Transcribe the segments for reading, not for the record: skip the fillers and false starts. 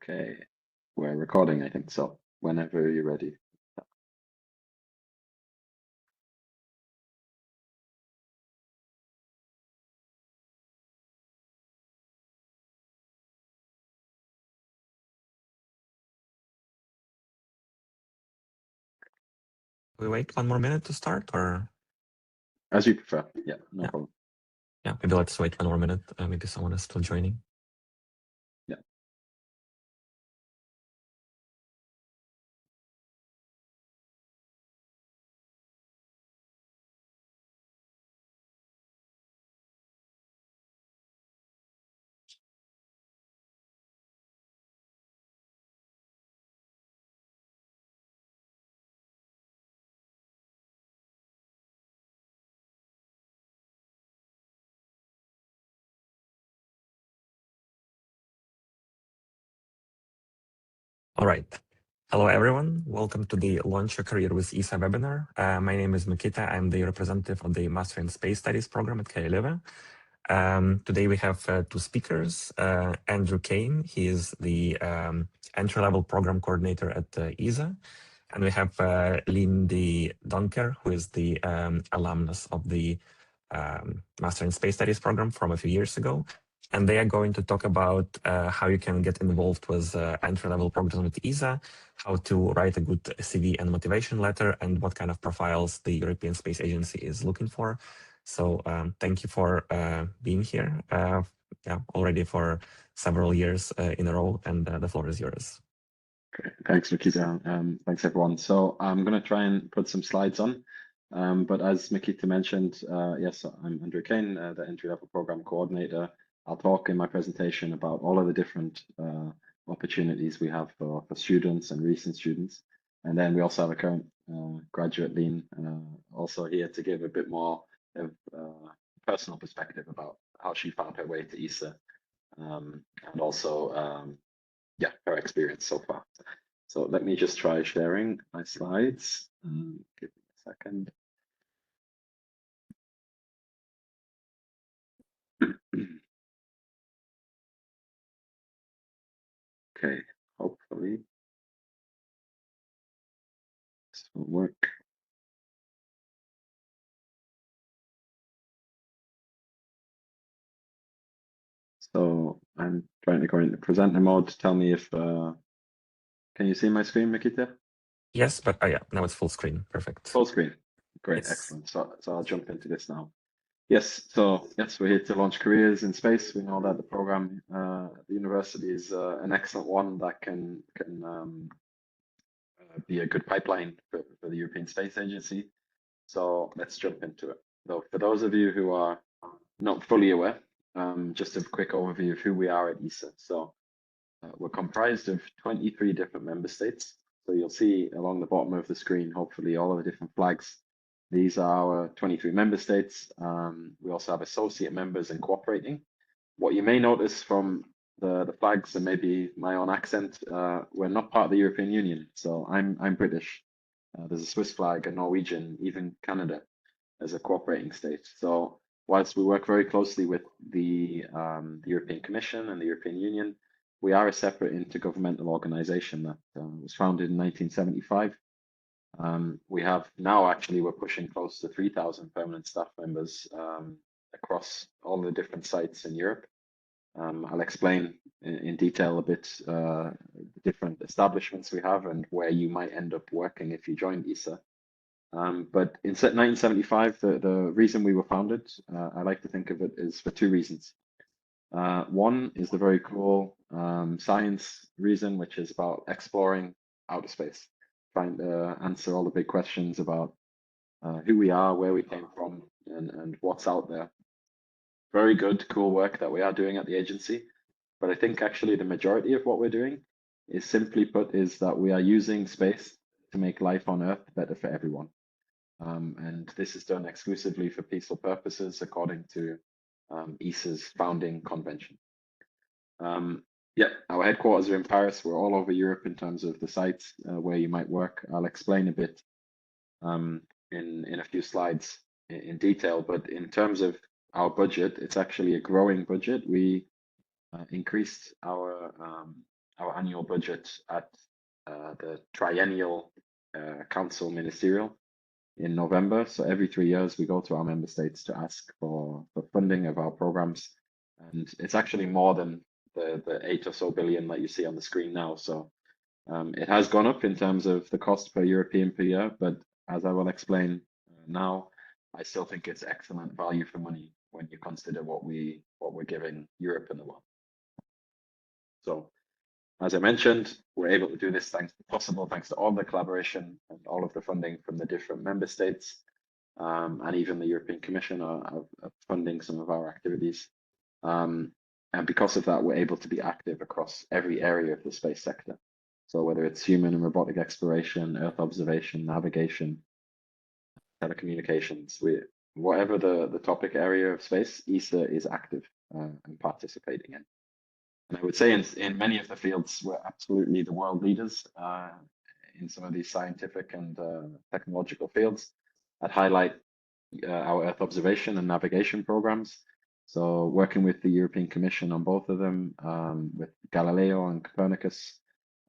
Okay, we're recording, I think so. Whenever you're ready. We wait 1 more minute to start, or? As you prefer. Yeah, no problem. Yeah, maybe let's wait 1 more minute. Maybe someone is still joining. Yeah. All right. Hello, everyone. Welcome to the Launch Your Career with ESA webinar. My name is Mikita. I'm the representative of the Master in Space Studies program at KU Leuven. Today we have two speakers. Andrew Kane, he is the entry-level program coordinator at ESA. And we have Lien De Doncker, who is the alumnus of the Master in Space Studies program from a few years ago. And they are going to talk about how you can get involved with entry-level programs with ESA, how to write a good CV and motivation letter, and what kind of profiles the European Space Agency is looking for. So thank you for being here already for several years in a row, and the floor is yours. Great. Thanks, Mikita. Thanks, everyone. So I'm going to try and put some slides on. But as Mikita mentioned, yes, I'm Andrew Kane, the entry-level program coordinator. I'll talk in my presentation about all of the different opportunities we have for students and recent students. And then we also have a current graduate, Lien, also here to give a bit more of personal perspective about how she found her way to ESA, and also yeah, her experience so far. So let me just try sharing my slides. Give me a second. Okay, hopefully this will work. So I'm trying to go into presenter mode. Tell me if, can you see my screen, Mikita? Yes, but yeah, now it's full screen. Perfect. Full screen. Great, Yes. excellent. So I'll jump into this now. Yes, so yes, we're here to launch careers in space. We know that the program at the university is an excellent one that can be a good pipeline for the European Space Agency. So let's jump into it. So for those of you who are not fully aware, just a quick overview of who we are at ESA. So we're comprised of 23 different member states. So you'll see along the bottom of the screen, hopefully all of the different flags. These are our 23 member states. We also have associate members and cooperating. What you may notice from the flags and maybe my own accent, we're not part of the European Union. So I'm British. There's a Swiss flag, a Norwegian, even Canada as a cooperating state. So whilst we work very closely with the European Commission and the European Union, we are a separate intergovernmental organization that was founded in 1975. We have now actually, we're pushing close to 3,000 permanent staff members across all the different sites in Europe. I'll explain in detail a bit the different establishments we have and where you might end up working if you join ESA. But in 1975, the reason we were founded, I like to think of it is for two reasons. One is the very cool science reason, which is about exploring outer space, trying to answer all the big questions about who we are, where we came from, and what's out there. Very good, cool work that we are doing at the agency. But I think actually the majority of what we're doing is simply put is that we are using space to make life on Earth better for everyone. And this is done exclusively for peaceful purposes according to ESA's founding convention. Yeah, our headquarters are in Paris. We're all over Europe in terms of the sites where you might work. I'll explain a bit in a few slides in detail, but in terms of our budget, it's actually a growing budget. We increased our our annual budget at the triennial council ministerial in November. So every 3 years we go to our member states to ask for funding of our programs, and it's actually more than the 8 or so billion that you see on the screen now. So it has gone up in terms of the cost per European per year, but as I will explain now, I still think it's excellent value for money when you consider what we're giving Europe and the world. So as I mentioned, we're able to do this thanks to all the collaboration and all of the funding from the different member states, and even the European Commission are funding some of our activities. And because of that, we're able to be active across every area of the space sector. So whether it's human and robotic exploration, Earth observation, navigation, telecommunications, whatever the topic area of space, ESA is active and participating in. And I would say in many of the fields, we're absolutely the world leaders in some of these scientific and technological fields. I'd highlight our Earth observation and navigation programs. So working with the European Commission on both of them, with Galileo and Copernicus,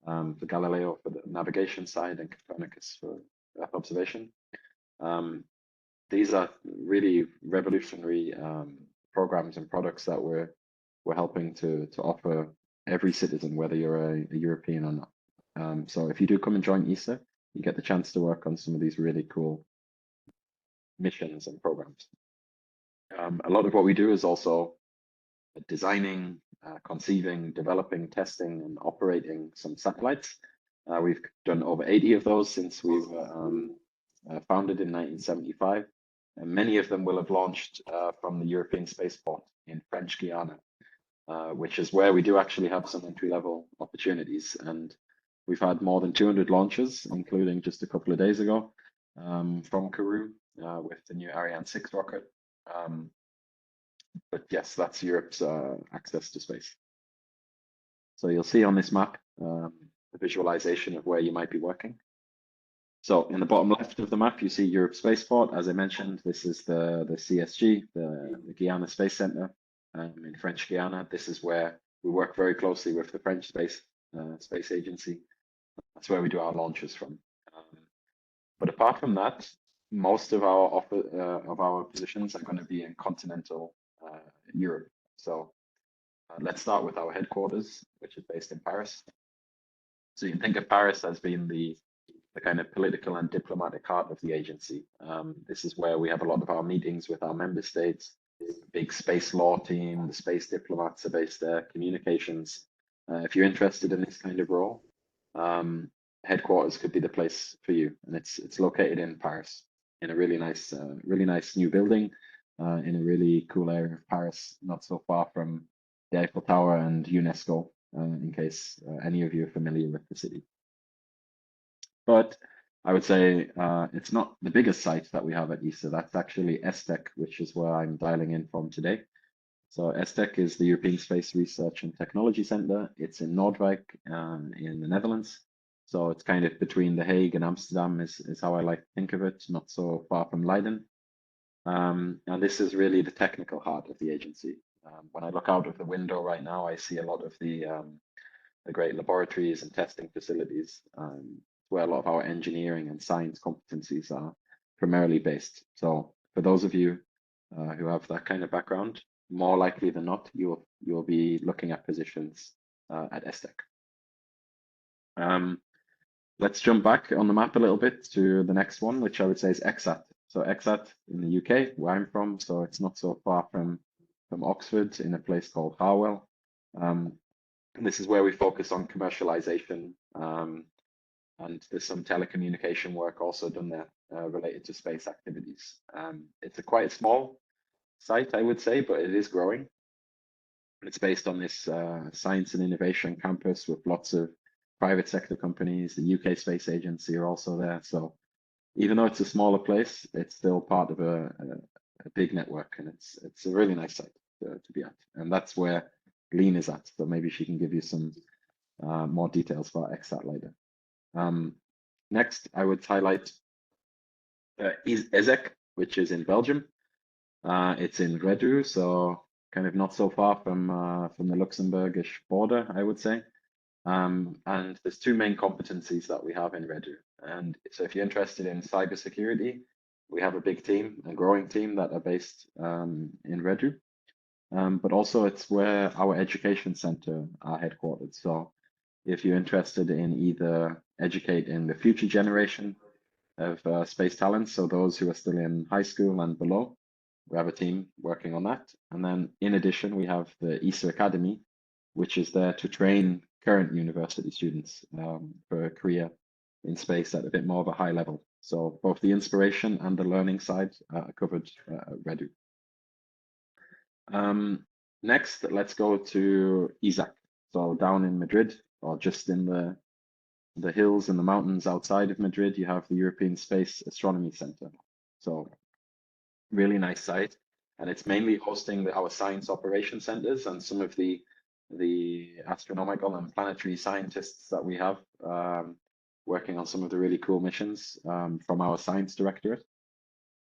for Galileo for the navigation side and Copernicus for Earth observation. These are really revolutionary programs and products that we're helping to offer every citizen, whether you're a European or not. So if you do come and join ESA, you get the chance to work on some of these really cool missions and programs. A lot of what we do is also designing, conceiving, developing, testing, and operating some satellites. We've done over 80 of those since we were founded in 1975. And many of them will have launched from the European spaceport in French Guiana, which is where we do actually have some entry-level opportunities. And we've had more than 200 launches, including just a couple of days ago from KU with the new Ariane 6 rocket. But yes, that's Europe's access to space. So you'll see on this map the visualization of where you might be working. So in the bottom left of the map, you see Europe Spaceport. As I mentioned, this is the CSG, the Guiana Space Center in French Guiana. This is where we work very closely with the French Space Agency. That's where we do our launches from. But apart from that, most of our positions are going to be in continental Europe. So let's start with our headquarters, which is based in Paris. So you can think of Paris as being the kind of political and diplomatic heart of the agency. This is where we have a lot of our meetings with our member states, big space law team, the space diplomats are based there, communications. If you're interested in this kind of role, headquarters could be the place for you. And it's located in Paris in a really nice new building in a really cool area of Paris, not so far from the Eiffel Tower and UNESCO, in case any of you are familiar with the city. But I would say it's not the biggest site that we have at ESA. That's actually ESTEC, which is where I'm dialing in from today. So ESTEC is the European Space Research and Technology Center. It's in Noordwijk in the Netherlands. So it's kind of between The Hague and Amsterdam is how I like to think of it, not so far from Leiden. And this is really the technical heart of the agency. When I look out of the window right now, I see a lot of the great laboratories and testing facilities where a lot of our engineering and science competencies are primarily based. So for those of you who have that kind of background, more likely than not, you'll be looking at positions at ESTEC. Let's jump back on the map a little bit to the next one, which I would say is EXAT. So EXAT in the UK, where I'm from, so it's not so far from Oxford in a place called Harwell. And this is where we focus on commercialization, and there's some telecommunication work also done there related to space activities. It's quite a small site, I would say, but it is growing. It's based on this science and innovation campus with lots of private sector companies. The UK Space Agency are also there. So even though it's a smaller place, it's still part of a big network, and it's a really nice site to be at. And that's where Lien is at. So maybe she can give you some more details about EXAT later. Next, I would highlight ESEC, which is in Belgium. It's in Redru, so kind of not so far from the Luxembourgish border, I would say. And there's two main competencies that we have in Redu. And so if you're interested in cybersecurity, we have a big team, a growing team that are based in Redu. But also it's where our education center are headquartered. So if you're interested in either educating the future generation of space talents, so those who are still in high school and below, we have a team working on that. And then in addition, we have the ESA Academy, which is there to train current university students for a career in space at a bit more of a high level. So both the inspiration and the learning side are covered at Redu. Next, let's go to ESAC. So down in Madrid, or just in the hills and the mountains outside of Madrid, you have the European Space Astronomy Center. So really nice site, and it's mainly hosting our science operation centers and some of the astronomical and planetary scientists that we have working on some of the really cool missions from our science directorate.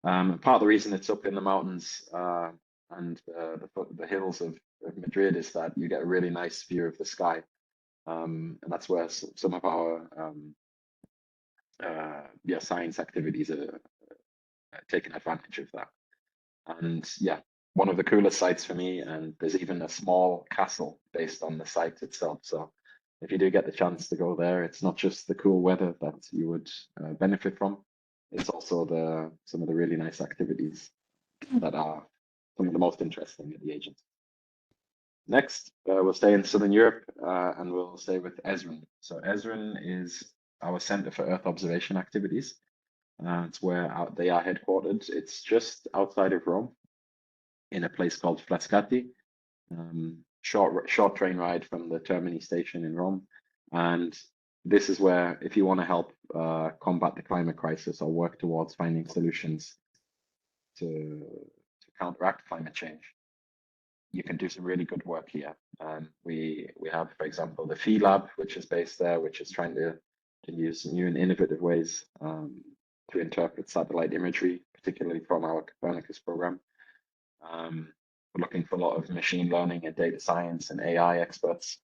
Part of the reason it's up in the mountains and the hills of Madrid is that you get a really nice view of the sky. And that's where some of our science activities are taking advantage of that. And yeah, one of the coolest sites for me, and there's even a small castle based on the site itself. So if you do get the chance to go there, it's not just the cool weather that you would benefit from, it's also some of the really nice activities that are some of the most interesting at the agency. Next, we'll stay in Southern Europe and we'll stay with ESRN. So ESRN is our Center for Earth Observation Activities. It's where they are headquartered. It's just outside of Rome in a place called Frascati. Short train ride from the Termini station in Rome. And this is where, if you want to help combat the climate crisis or work towards finding solutions to counteract climate change, you can do some really good work here. We have, for example, the Phi Lab, which is based there, which is trying to use new and innovative ways to interpret satellite imagery, particularly from our Copernicus program. We're looking for a lot of machine learning and data science and AI experts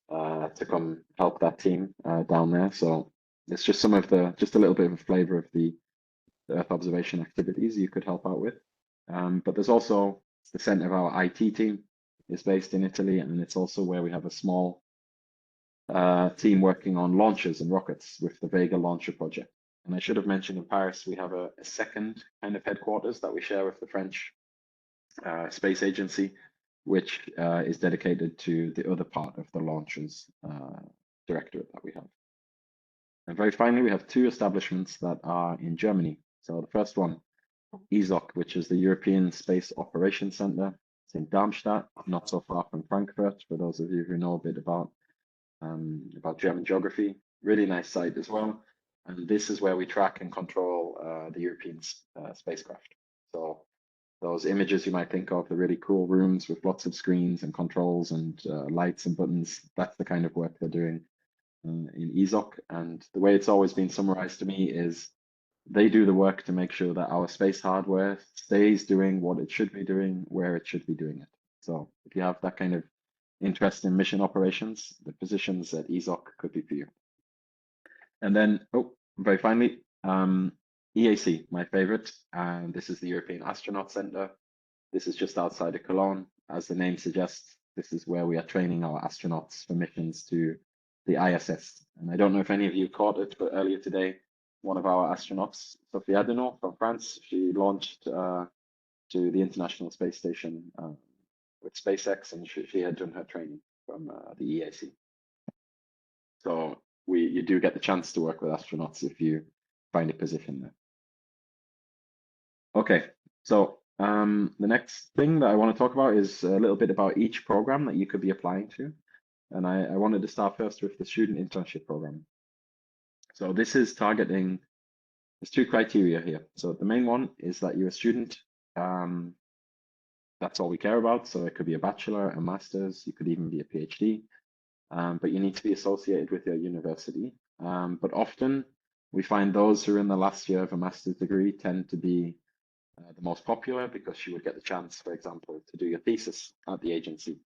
to come help that team down there. So it's just some of just a little bit of a flavor of the Earth observation activities you could help out with. But there's also the center of our IT team is based in Italy, and it's also where we have a small team working on launchers and rockets with the Vega launcher project. And I should have mentioned in Paris, we have a second kind of headquarters that we share with the French Space Agency, which is dedicated to the other part of the launchers directorate that we have. And very finally, we have two establishments that are in Germany. So the first one, ESOC, which is the European Space Operations Center. It's in Darmstadt, not so far from Frankfurt, for those of you who know a bit about German geography. Really nice site as well. And this is where we track and control the European spacecraft. So those images you might think of, the really cool rooms with lots of screens and controls and lights and buttons, that's the kind of work they're doing in ESOC. And the way it's always been summarized to me is they do the work to make sure that our space hardware stays doing what it should be doing, where it should be doing it. So if you have that kind of interest in mission operations, the positions at ESOC could be for you. And then, very finally, EAC, my favorite, and this is the European Astronaut Center. This is just outside of Cologne. As the name suggests, this is where we are training our astronauts for missions to the ISS. And I don't know if any of you caught it, but earlier today, one of our astronauts, Sophie Adenau from France, she launched to the International Space Station with SpaceX, and she had done her training from the EAC. So you do get the chance to work with astronauts if you find a position there. Okay, so the next thing that I want to talk about is a little bit about each program that you could be applying to. And I wanted to start first with the student internship program. So this is targeting, there's two criteria here. So the main one is that you're a student. That's all we care about. So it could be a bachelor, a master's, you could even be a PhD, but you need to be associated with your university. But often we find those who are in the last year of a master's degree tend to be the most popular because you would get the chance, for example, to do your thesis at the agency.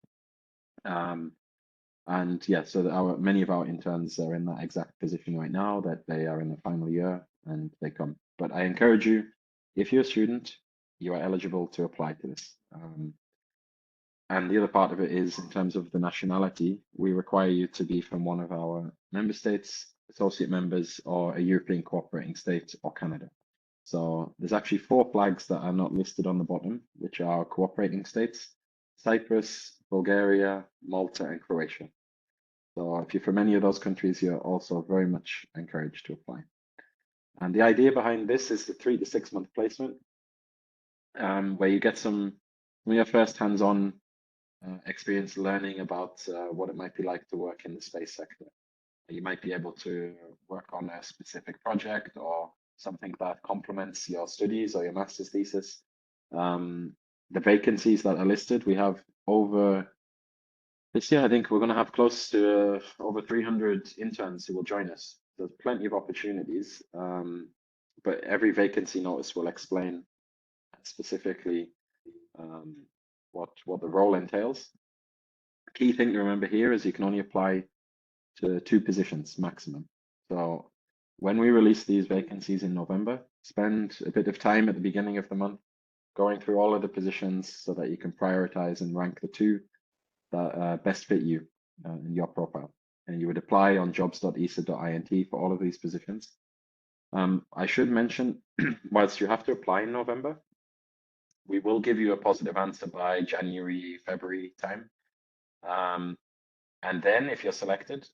And yeah, so many of our interns are in that exact position right now, that they are in the final year and they come. But I encourage you, if you're a student, you are eligible to apply to this. And the other part of it is, in terms of the nationality, we require you to be from one of our member states, associate members, or a European cooperating state or Canada. So there's actually 4 flags that are not listed on the bottom, which are cooperating states: Cyprus, Bulgaria, Malta, and Croatia. So if you're from any of those countries, you're also very much encouraged to apply. And the idea behind this is the 3 to 6 month placement, where you get some of your first hands-on experience learning about what it might be like to work in the space sector. You might be able to work on a specific project or something that complements your studies or your master's thesis. The vacancies that are listed, we have over this year, I think we're going to have close to over 300 interns who will join us. There's plenty of opportunities, but every vacancy notice will explain specifically what the role entails. Key thing to remember here is you can only apply to 2 positions maximum. So when we release these vacancies in November, spend a bit of time at the beginning of the month going through all of the positions so that you can prioritize and rank the 2 that best fit you in your profile. And you would apply on jobs.esa.int for all of these positions. I should mention, whilst you have to apply in November, we will give you a positive answer by January, February time. And then if you're selected,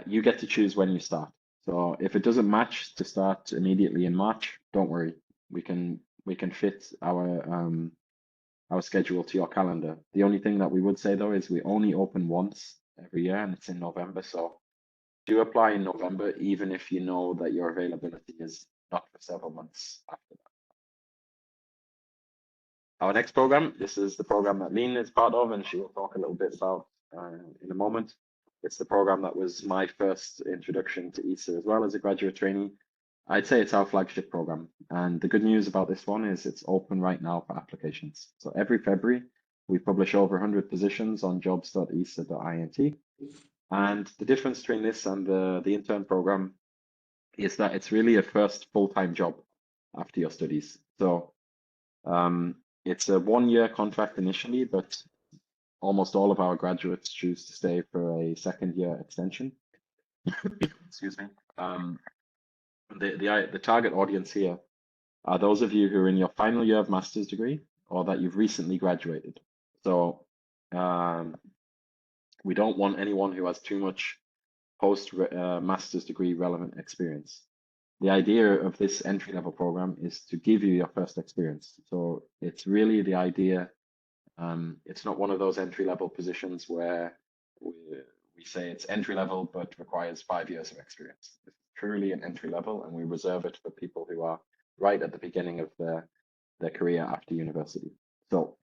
you get to choose when you start. So if it doesn't match to start immediately in March, don't worry. We can fit our schedule to your calendar. The only thing that we would say though is we only open once every year, and it's in November. So do apply in November, even if you know that your availability is not for several months after that. Our next program, this is the program that Lien is part of, and she will talk a little bit about in a moment. It's the program that was my first introduction to ESA as well as a graduate trainee. I'd say it's our flagship program. And the good news about this one is it's open right now for applications. So every February, we publish over 100 positions on jobs.esa.int. And the difference between this and the intern program is that it's really a first full-time job after your studies. So it's a 1-year contract initially, but almost all of our graduates choose to stay for a 2nd-year extension. Excuse me. The target audience here are those of you who are in your final year of master's degree or that you've recently graduated. So we don't want anyone who has too much post-master's degree relevant experience. The idea of this entry-level program is to give you your first experience. So it's really the idea, it's not one of those entry-level positions where we say it's entry-level but requires 5 years of experience. It's truly an entry-level, and we reserve it for people who are right at the beginning of their career after university. So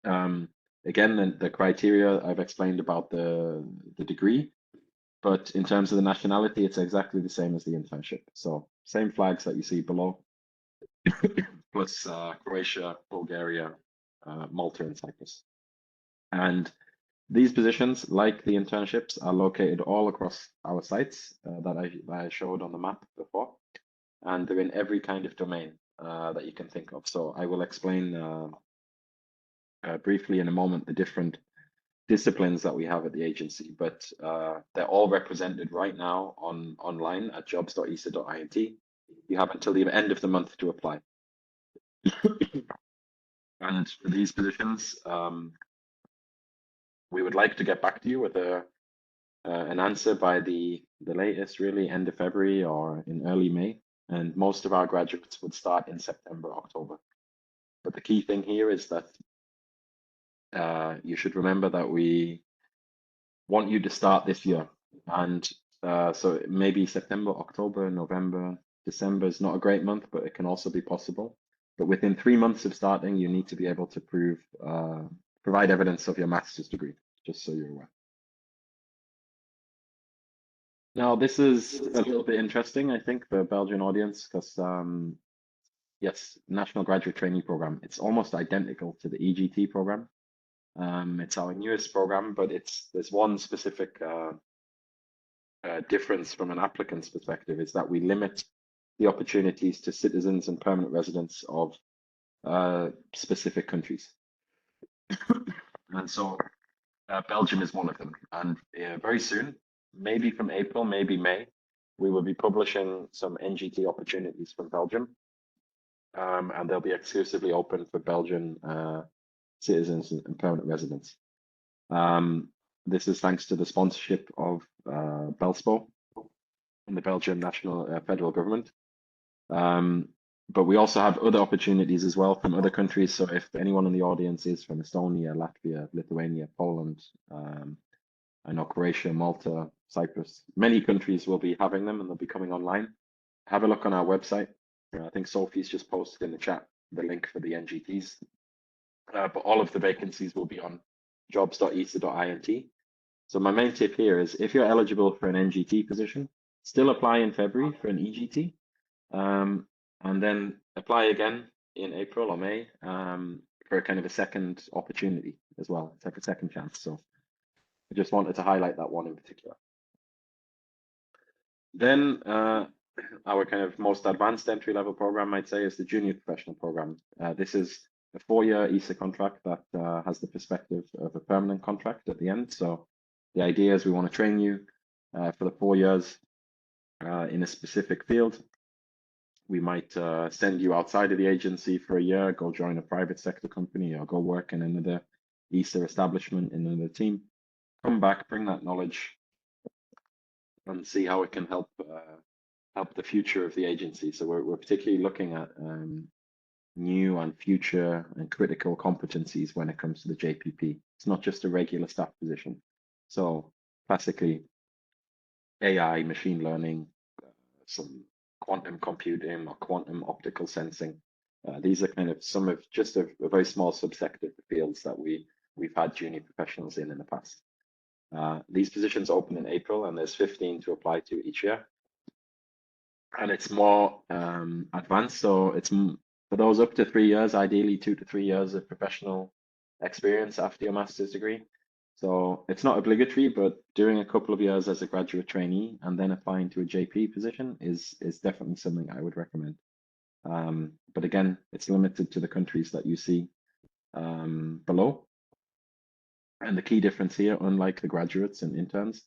again, the criteria I've explained about the degree, but in terms of the nationality, it's exactly the same as the internship. So same flags that you see below, plus Croatia, Bulgaria, Malta, and Cyprus. And these positions, like the internships, are located all across our sites that I showed on the map before. And they're in every kind of domain that you can think of. So I will explain briefly in a moment the different disciplines that we have at the agency, but they're all represented right now online at jobs.esa.int. You have until the end of the month to apply. And for these positions, we would like to get back to you with an answer by the latest, really, end of February or in early May. And most of our graduates would start in September, October. But the key thing here is that you should remember that we want you to start this year. And so maybe September, October, November, December is not a great month, but it can also be possible. But within 3 months of starting, you need to be able to provide evidence of your master's degree, just so you're aware. Now, this is a little bit interesting, I think, for a Belgian audience, because yes, National Graduate Trainee Program, it's almost identical to the EGT program. It's our newest program, but there's one specific difference from an applicant's perspective, is that we limit the opportunities to citizens and permanent residents of specific countries. And so Belgium is one of them. And very soon, maybe from April, maybe May, we will be publishing some NGT opportunities from Belgium. And they'll be exclusively open for Belgian citizens and permanent residents. This is thanks to the sponsorship of BELSPO and the Belgian National Federal Government. But we also have other opportunities as well from other countries. So if anyone in the audience is from Estonia, Latvia, Lithuania, Poland, I know Croatia, Malta, Cyprus, many countries will be having them and they'll be coming online. Have a look on our website. I think Sophie's just posted in the chat the link for the NGTs. But all of the vacancies will be on jobs.esa.int. So my main tip here is if you're eligible for an NGT position, still apply in February for an EGT. And then apply again in April or May for a kind of a second opportunity as well. It's like a second chance. So I just wanted to highlight that one in particular. Then our kind of most advanced entry-level program, I'd say, is the junior professional program. This is a 4-year ESA contract that has the perspective of a permanent contract at the end. So the idea is we want to train you for the 4 years in a specific field. We might send you outside of the agency for a year, go join a private sector company or go work in another ESA establishment in another team. Come back, bring that knowledge and see how it can help the future of the agency. So we're particularly looking at new and future and critical competencies when it comes to the JPP. It's not just a regular staff position. So classically, AI, machine learning, some quantum computing or quantum optical sensing. These are kind of some of just a very small subsect of the fields that we've had junior professionals in the past. These positions open in April and there's 15 to apply to each year. And it's more advanced. So it's for those up to 3 years, ideally 2 to 3 years of professional experience after your master's degree. So it's not obligatory, but doing a couple of years as a graduate trainee and then applying to a JP position is definitely something I would recommend. But again, it's limited to the countries that you see below. And the key difference here, unlike the graduates and interns,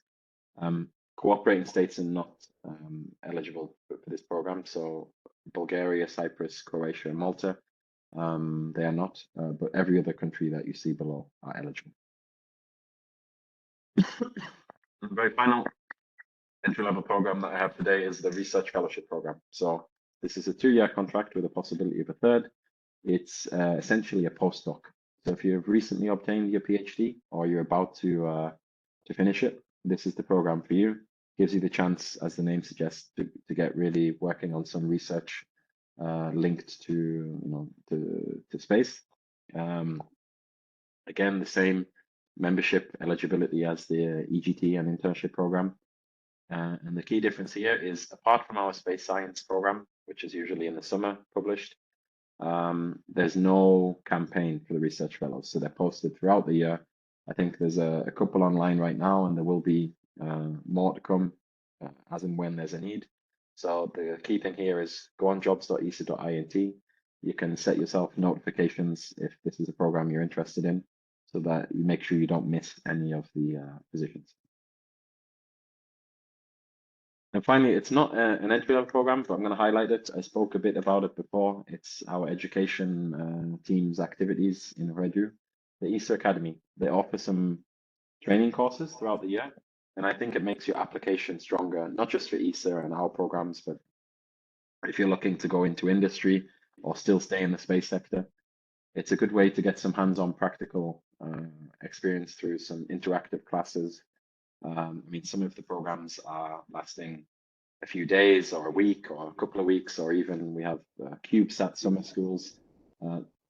cooperating states are not eligible for this program. So Bulgaria, Cyprus, Croatia, and Malta, they are not, but every other country that you see below are eligible. The very final entry-level program that I have today is the Research Fellowship Program. So this is a 2-year contract with a possibility of a third. It's essentially a postdoc. So if you've recently obtained your PhD or you're about to finish it, this is the program for you. Gives you the chance, as the name suggests, to get really working on some research linked to to space. Again, the same membership eligibility as the EGT and internship program. And the key difference here is, apart from our space science program, which is usually in the summer published, there's no campaign for the research fellows. So they're posted throughout the year. I think there's a couple online right now, and there will be more to come as and when there's a need. So the key thing here is go on jobs.esa.int. You can set yourself notifications if this is a program you're interested in, so that you make sure you don't miss any of the positions. And finally, it's not an entry-level program, but I'm going to highlight it. I spoke a bit about it before. It's our education team's activities in Redu, the ESA Academy. They offer some training courses throughout the year, and I think it makes your application stronger, not just for ESA and our programs, but if you're looking to go into industry or still stay in the space sector, it's a good way to get some hands-on practical experience through some interactive classes. I mean, some of the programs are lasting a few days or a week or a couple of weeks, or even we have CubeSat summer schools.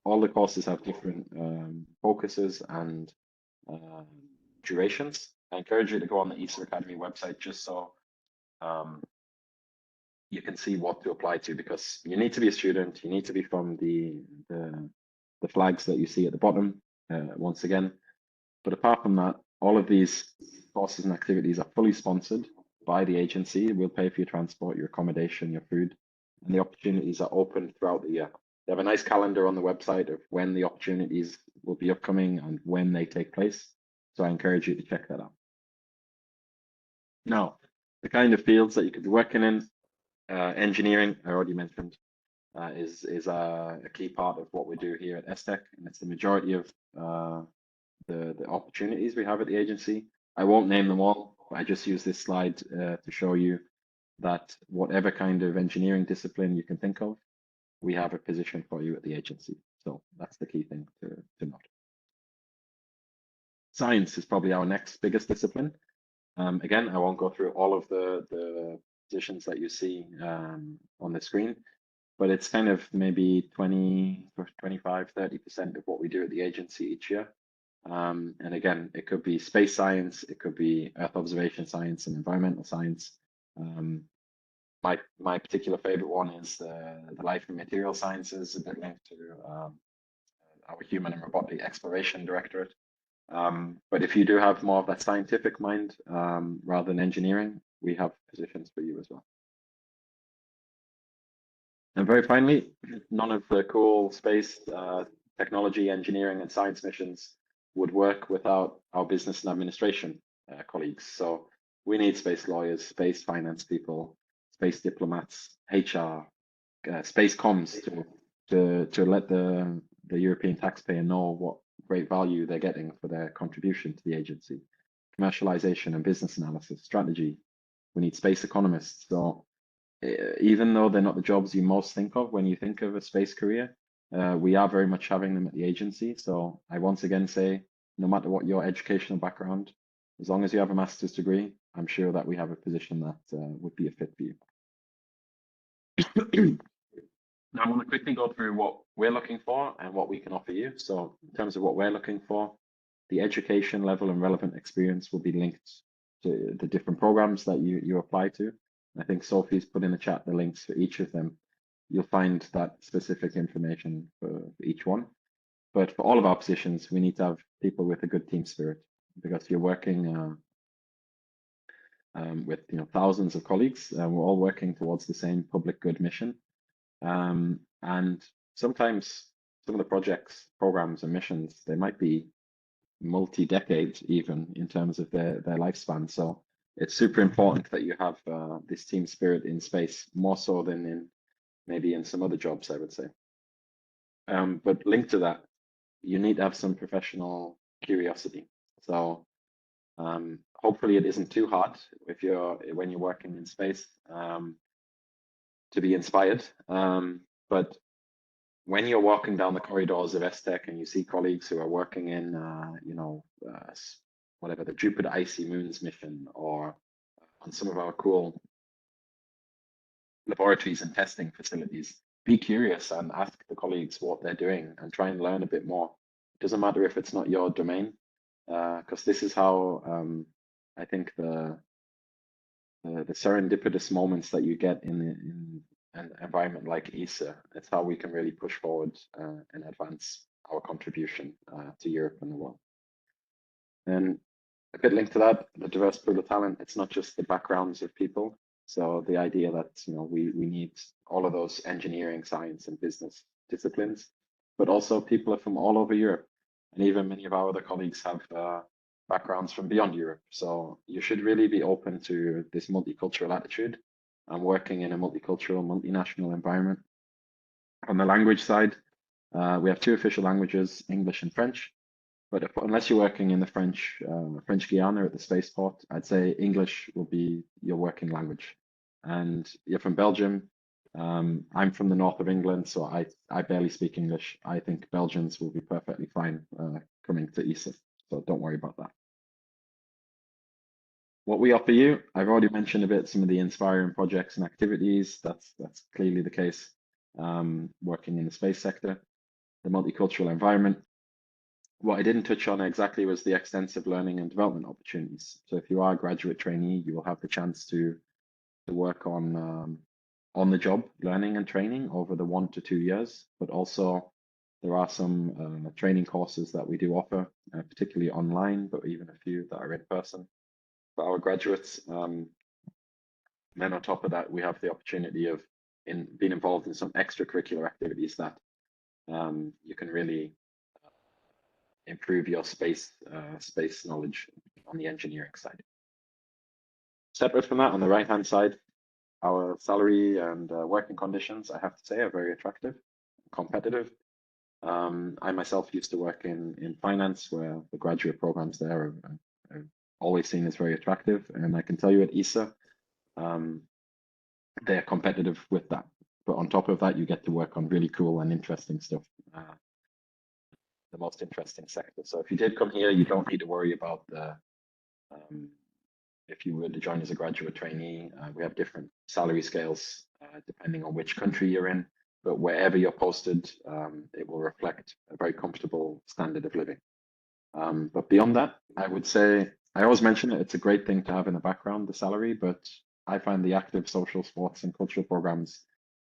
All the courses have different focuses and durations. I encourage you to go on the ESA Academy website just so you can see what to apply to, because you need to be a student, you need to be from the flags that you see at the bottom. Once again, But apart from that, all of these courses and activities are fully sponsored by the agency. We'll pay for your transport, your accommodation, your food, and the opportunities are open throughout the year. They have a nice calendar on the website of when the opportunities will be upcoming and when they take place. So I encourage you to check that out. Now, the kind of fields that you could be working in, engineering, I already mentioned, is a key part of what we do here at ESTEC, and it's the majority of the opportunities we have at the agency. I won't name them all, but I just use this slide to show you that whatever kind of engineering discipline you can think of, we have a position for you at the agency. So that's the key thing to note. Science is probably our next biggest discipline. Again, I won't go through all of the positions that you see on the screen, but it's kind of maybe 20, 25, 30% of what we do at the agency each year. And again, it could be space science, it could be Earth observation science and environmental science. My particular favorite one is the life and material sciences, a bit linked to our human and robotic exploration directorate. But if you do have more of that scientific mind rather than engineering, we have positions for you as well. And very finally, none of the cool space technology, engineering, and science missions would work without our business and administration colleagues. So we need space lawyers, space finance people, space diplomats, HR, space comms to let the European taxpayer know what great value they're getting for their contribution to the agency. Commercialization and business analysis, strategy. We need space economists. So even though they're not the jobs you most think of when you think of a space career, we are very much having them at the agency. So I once again say, no matter what your educational background, as long as you have a master's degree, I'm sure that we have a position that would be a fit for you. Now I want to quickly go through what we're looking for and what we can offer you. So in terms of what we're looking for, the education level and relevant experience will be linked to the different programs that you apply to. I think Sophie's put in the chat the links for each of them. You'll find that specific information for each one. But for all of our positions, we need to have people with a good team spirit, because you're working with thousands of colleagues, and we're all working towards the same public good mission. And sometimes some of the projects, programs, and missions, they might be multi-decade even in terms of their lifespan. So it's super important that you have this team spirit in space, more so than maybe in some other jobs, I would say. But linked to that, you need to have some professional curiosity. So hopefully it isn't too hard when you're working in space to be inspired. But when you're walking down the corridors of ESTEC and you see colleagues who are working in, whatever, the Jupiter Icy Moons mission, or on some of our cool laboratories and testing facilities, be curious and ask the colleagues what they're doing and try and learn a bit more. It doesn't matter if it's not your domain, because this is how I think the serendipitous moments that you get in an environment like ESA, it's how we can really push forward and advance our contribution to Europe and the world. And a bit linked to that, the diverse pool of talent, it's not just the backgrounds of people. So the idea that we need all of those engineering, science, and business disciplines, but also people are from all over Europe. And even many of our other colleagues have backgrounds from beyond Europe. So you should really be open to this multicultural attitude and working in a multicultural, multinational environment. On the language side, we have two official languages, English and French. But unless you're working in the French Guiana at the spaceport, I'd say English will be your working language. And you're from Belgium. I'm from the north of England, so I barely speak English. I think Belgians will be perfectly fine coming to ESA, so don't worry about that. What we offer you, I've already mentioned a bit some of the inspiring projects and activities. That's clearly the case working in the space sector, the multicultural environment. What I didn't touch on exactly was the extensive learning and development opportunities. So if you are a graduate trainee, you will have the chance to work on the job learning and training over the 1 to 2 years, but also There are some training courses that we do offer, particularly online, but even a few that are in person for our graduates. Then on top of that, we have the opportunity of being involved in some extracurricular activities that you can really improve your space knowledge on the engineering side. Separate from that, on the right-hand side, our salary and working conditions, I have to say, are very attractive, competitive. I myself used to work in finance, where the graduate programs there are always seen as very attractive. And I can tell you at ESA, they're competitive with that. But on top of that, you get to work on really cool and interesting stuff, the most interesting sector. So if you did come here, you don't need to worry about if you were to join as a graduate trainee. We have different salary scales depending on which country you're in, but wherever you're posted, it will reflect a very comfortable standard of living. But beyond that, I would say, I always mention it, it's a great thing to have in the background, the salary, but I find the active social, sports and cultural programs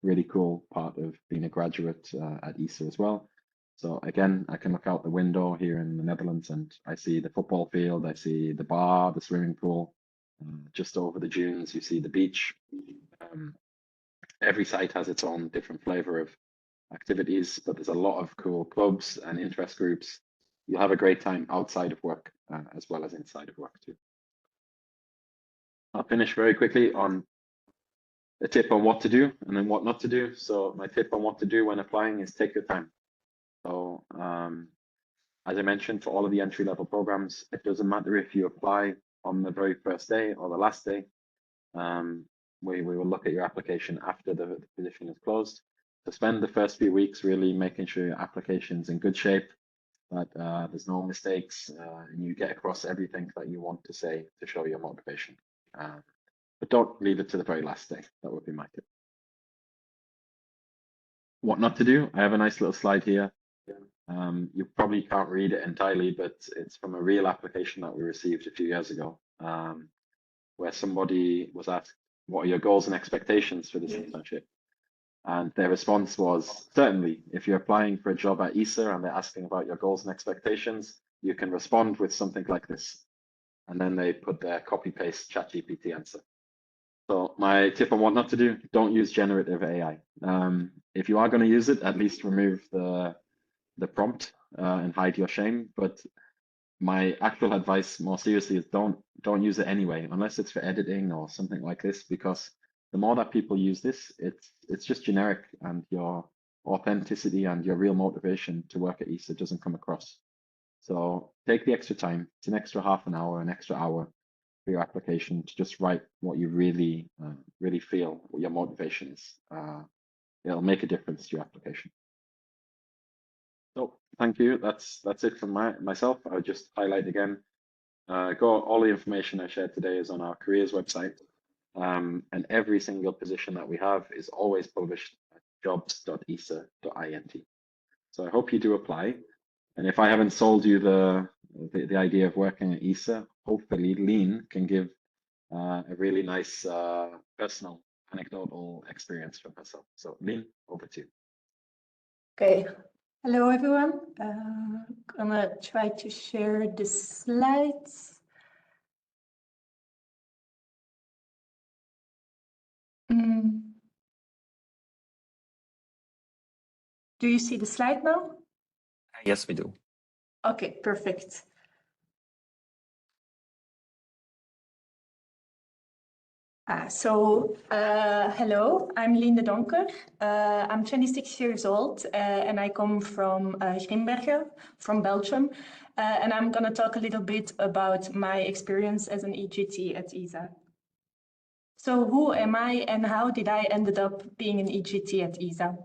really cool part of being a graduate at ESA as well. So again, I can look out the window here in the Netherlands and I see the football field, I see the bar, the swimming pool. Just over the dunes, you see the beach. Every site has its own different flavor of activities, but there's a lot of cool clubs and interest groups. You'll have a great time outside of work as well as inside of work too. I'll finish very quickly on a tip on what to do and then what not to do. So my tip on what to do when applying is take your time. So as I mentioned, for all of the entry-level programs, it doesn't matter if you apply on the very first day or the last day. We will look at your application after the position is closed. So spend the first few weeks really making sure your application's in good shape, that there's no mistakes, and you get across everything that you want to say to show your motivation. But don't leave it to the very last day. That would be my tip. What not to do? I have a nice little slide here. You probably can't read it entirely, but it's from a real application that we received a few years ago, where somebody was asked, what are your goals and expectations for this internship? And their response was, certainly, if you're applying for a job at ESA and they're asking about your goals and expectations, you can respond with something like this. And then they put their copy-paste ChatGPT answer. So my tip on what not to do, don't use generative AI. If you are going to use it, at least remove the prompt and hide your shame. But my actual advice, more seriously, is don't use it anyway, unless it's for editing or something like this, because the more that people use this, it's just generic, and your authenticity and your real motivation to work at ESA doesn't come across. So take the extra time. It's an extra half an hour, an extra hour for your application to just write what you really feel, what your motivation is. It'll make a difference to your application. So thank you. That's it from myself. I'll just highlight again. All the information I shared today is on our careers website. And every single position that we have is always published at jobs.esa.int. So I hope you do apply. And if I haven't sold you the idea of working at ESA, hopefully Lien can give a really nice personal anecdotal experience from herself. So Lien, over to you. Okay. Hello, everyone. I'm gonna try to share the slides. Do you see the slide now? Yes, we do. Okay, perfect. Hello, I'm Lien De Doncker. I'm 26 years old and I come from Grimbergen, from Belgium. And I'm going to talk a little bit about my experience as an EGT at ESA. So who am I and how did I ended up being an EGT at ESA?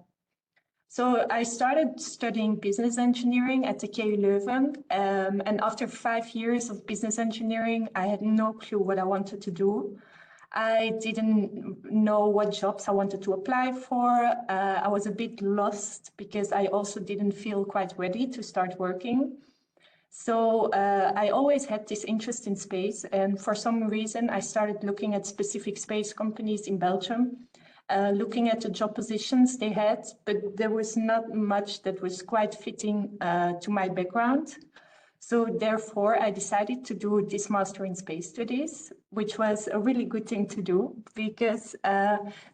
So I started studying business engineering at the KU Leuven. And after 5 years of business engineering, I had no clue what I wanted to do. I didn't know what jobs I wanted to apply for. I was a bit lost because I also didn't feel quite ready to start working. So I always had this interest in space, and for some reason I started looking at specific space companies in Belgium. looking at the job positions they had, but there was not much that was quite fitting to my background. So therefore, I decided to do this Master in Space Studies, which was a really good thing to do because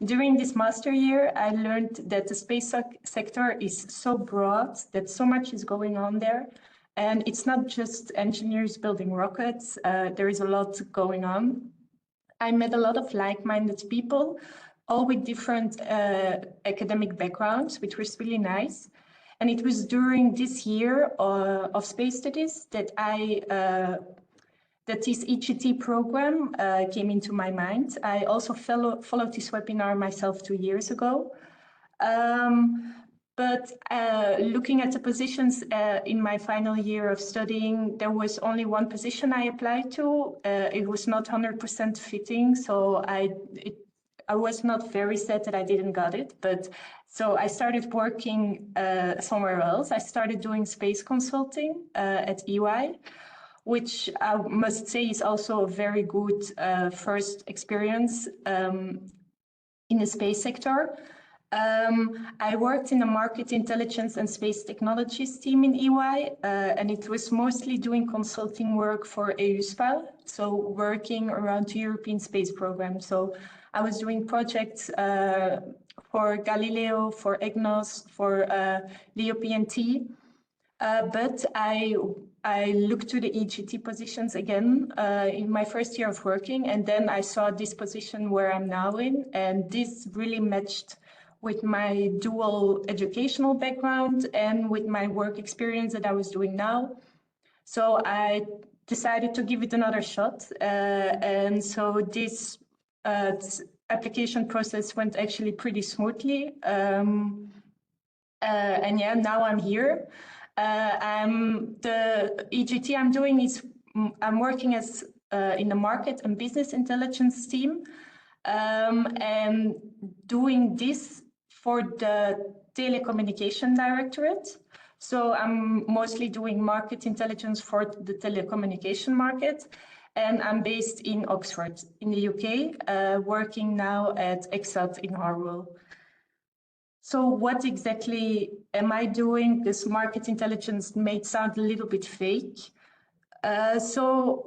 during this master year, I learned that the space sector is so broad, that so much is going on there. And it's not just engineers building rockets, there is a lot going on. I met a lot of like-minded people, all with different academic backgrounds, which was really nice. And it was during this year of space studies that that this EGT program came into my mind. I also followed this webinar myself 2 years ago. But looking at the positions in my final year of studying, there was only one position I applied to. It was not 100% fitting, so I was not very sad that I didn't got it, but so I started working somewhere else. I started doing space consulting at EY, which I must say is also a very good first experience in the space sector. I worked in the market intelligence and space technologies team in EY, and it was mostly doing consulting work for EUSPA, so working around the European Space Programme. So I was doing projects for Galileo, for EGNOS, for LEO-PNT, but I looked to the EGT positions again in my first year of working, and then I saw this position where I'm now in, and this really matched with my dual educational background and with my work experience that I was doing now. So I decided to give it another shot. And so this application process went actually pretty smoothly. And yeah, now I'm here. The EGT I'm doing is, I'm working as in the market and business intelligence team. And doing this for the telecommunication directorate. So I'm mostly doing market intelligence for the telecommunication market. And I'm based in Oxford in the UK, working now at EXAT in Harwell. So what exactly am I doing? This market intelligence may sound a little bit fake. Actually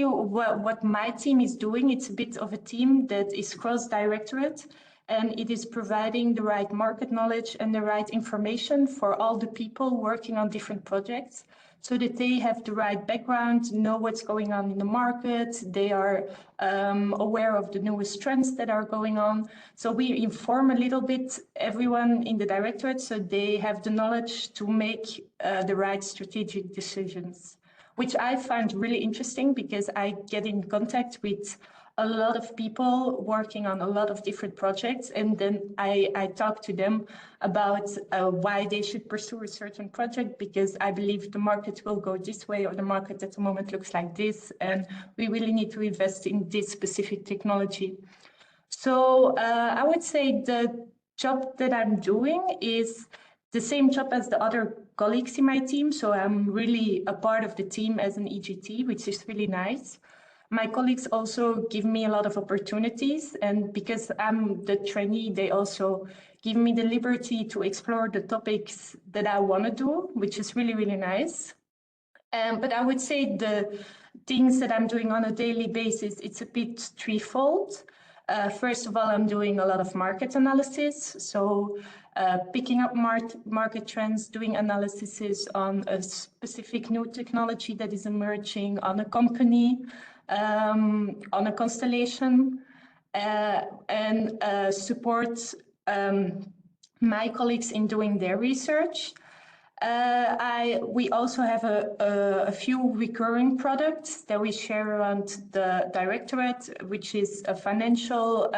what my team is doing, it's a bit of a team that is cross-directorate, and it is providing the right market knowledge and the right information for all the people working on different projects so that they have the right background, know what's going on in the market, they are aware of the newest trends that are going on. So we inform a little bit everyone in the directorate so they have the knowledge to make the right strategic decisions, which I find really interesting because I get in contact with a lot of people working on a lot of different projects, and then I talk to them about why they should pursue a certain project, because I believe the market will go this way, or the market at the moment looks like this, and we really need to invest in this specific technology. So I would say the job that I'm doing is the same job as the other colleagues in my team. So I'm really a part of the team as an EGT, which is really nice. My colleagues also give me a lot of opportunities, and because I'm the trainee, they also give me the liberty to explore the topics that I want to do, which is really, really nice. But I would say the things that I'm doing on a daily basis, it's a bit threefold. First of all, I'm doing a lot of market analysis. So picking up market trends, doing analysis on a specific new technology that is emerging, on a company, on a constellation, and support my colleagues in doing their research. We also have a few recurring products that we share around the directorate, which is a financial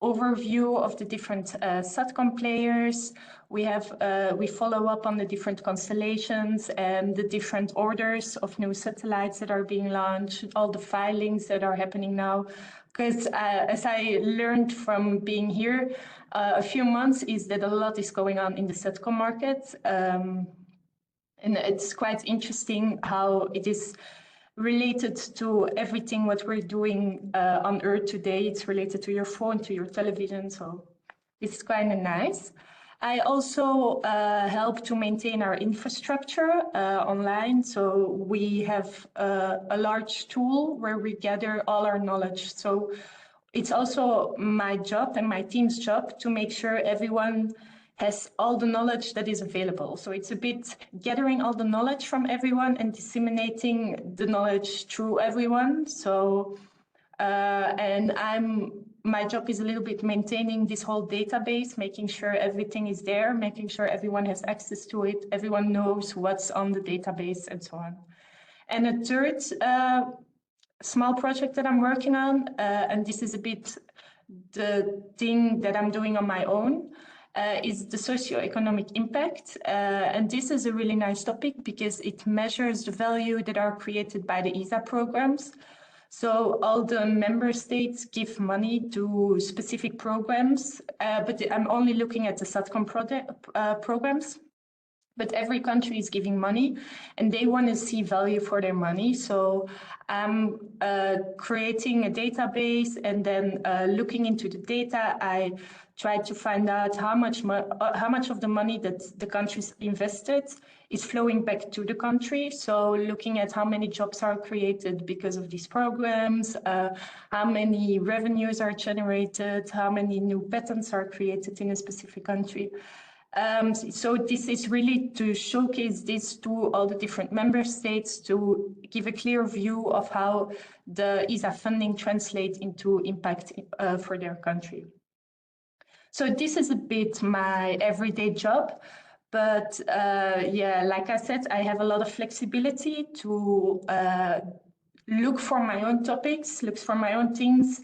overview of the different SATCOM players. We follow up on the different constellations and the different orders of new satellites that are being launched, all the filings that are happening now. Because as I learned from being here a few months, is that a lot is going on in the SATCOM market. And it's quite interesting how it is related to everything what we're doing on Earth today. It's related to your phone, to your television, so it's kind of nice. I also help to maintain our infrastructure online. So we have a large tool where we gather all our knowledge. So it's also my job and my team's job to make sure everyone has all the knowledge that is available. So it's a bit gathering all the knowledge from everyone and disseminating the knowledge through everyone. So, and my job is a little bit maintaining this whole database, making sure everything is there, making sure everyone has access to it, everyone knows what's on the database and so on. And a third small project that I'm working on, and this is a bit the thing that I'm doing on my own, is the socioeconomic impact. And this is a really nice topic because it measures the value that are created by the ESA programs. So all the member states give money to specific programs, but I'm only looking at the SATCOM programs. But every country is giving money and they want to see value for their money. So I'm creating a database and then looking into the data. I try to find out how much of the money that the countries invested is flowing back to the country. So looking at how many jobs are created because of these programs, how many revenues are generated, how many new patents are created in a specific country. So this is really to showcase this to all the different member states to give a clear view of how the ESA funding translates into impact for their country. So this is a bit my everyday job, but yeah, like I said, I have a lot of flexibility to look for my own topics, look for my own things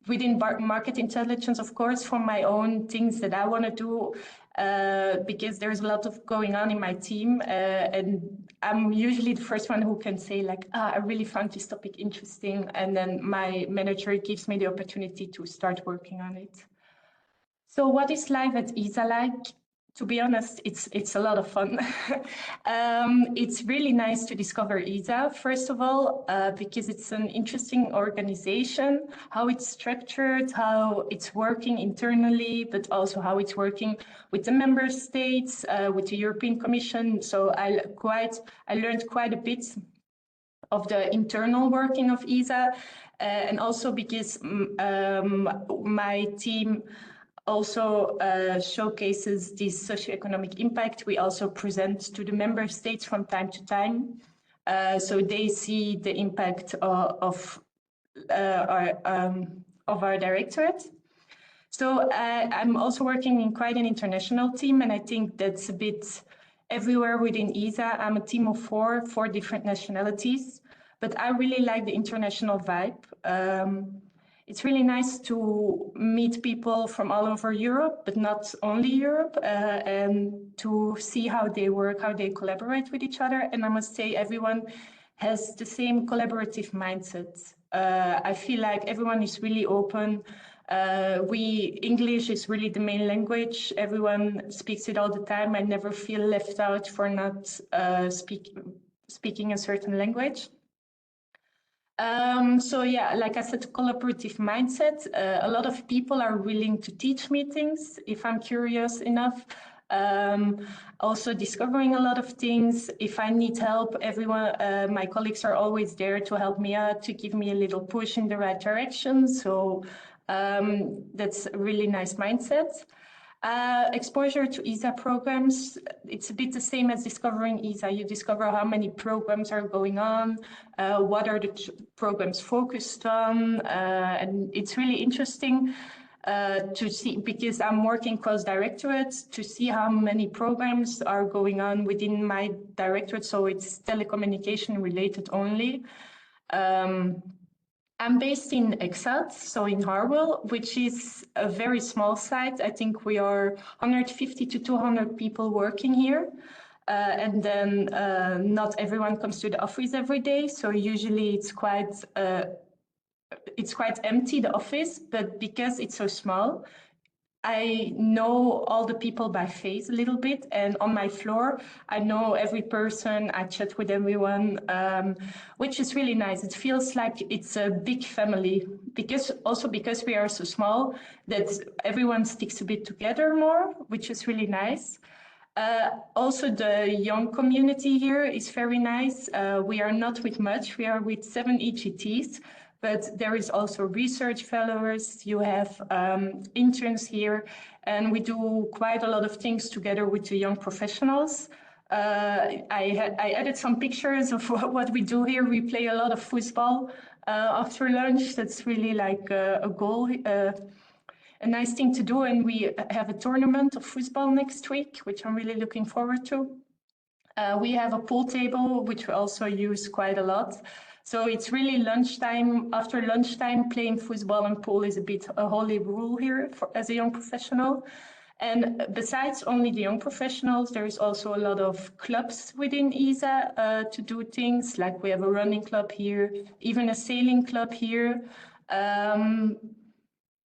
within market intelligence, of course, for my own things that I want to do, because there's a lot of going on in my team, and I'm usually the first one who can say like, I really found this topic interesting, and then my manager gives me the opportunity to start working on it. So what is life at ESA like? To be honest, it's a lot of fun. It's really nice to discover ESA, first of all, because it's an interesting organization, how it's structured, how it's working internally, but also how it's working with the member states, with the European Commission. So I learned quite a bit of the internal working of ESA, and also because my team also showcases this socioeconomic impact. We also present to the member states from time to time, so they see the impact of our directorate. So I'm also working in quite an international team, and I think that's a bit everywhere within ESA. I'm a team of four different nationalities, but I really like the international vibe. It's really nice to meet people from all over Europe, but not only Europe, and to see how they work, how they collaborate with each other. And I must say, everyone has the same collaborative mindset. I feel like everyone is really open. English is really the main language. Everyone speaks it all the time. I never feel left out for not speaking a certain language. So yeah, like I said, collaborative mindset. A lot of people are willing to teach me things if I'm curious enough. Also discovering a lot of things. If I need help, my colleagues are always there to help me out, to give me a little push in the right direction. So that's a really nice mindset. Exposure to ESA programs, it's a bit the same as discovering ESA. You discover how many programs are going on, what are the programs focused on, and it's really interesting to see, because I'm working cross directorates, to see how many programs are going on within my directorate, so it's telecommunication related only. I'm based in Exat, so in Harwell, which is a very small site. I think we are 150 to 200 people working here. And then not everyone comes to the office every day. So usually it's quite empty, the office, but because it's so small, I know all the people by face a little bit, and on my floor, I know every person, I chat with everyone, which is really nice. It feels like it's a big family, because we are so small, that everyone sticks a bit together more, which is really nice. Also, the young community here is very nice. We are not with much, we are with 7 EGTs, but there is also research fellows, you have interns here, and we do quite a lot of things together with the young professionals. I added some pictures of what we do here. We play a lot of football after lunch. That's really like a goal, a nice thing to do, and we have a tournament of football next week, which I'm really looking forward to. We have a pool table, which we also use quite a lot. So it's really lunchtime. After lunchtime, playing football and pool is a bit a holy rule here as a young professional. And besides only the young professionals, there is also a lot of clubs within ESA to do things. Like we have a running club here, even a sailing club here.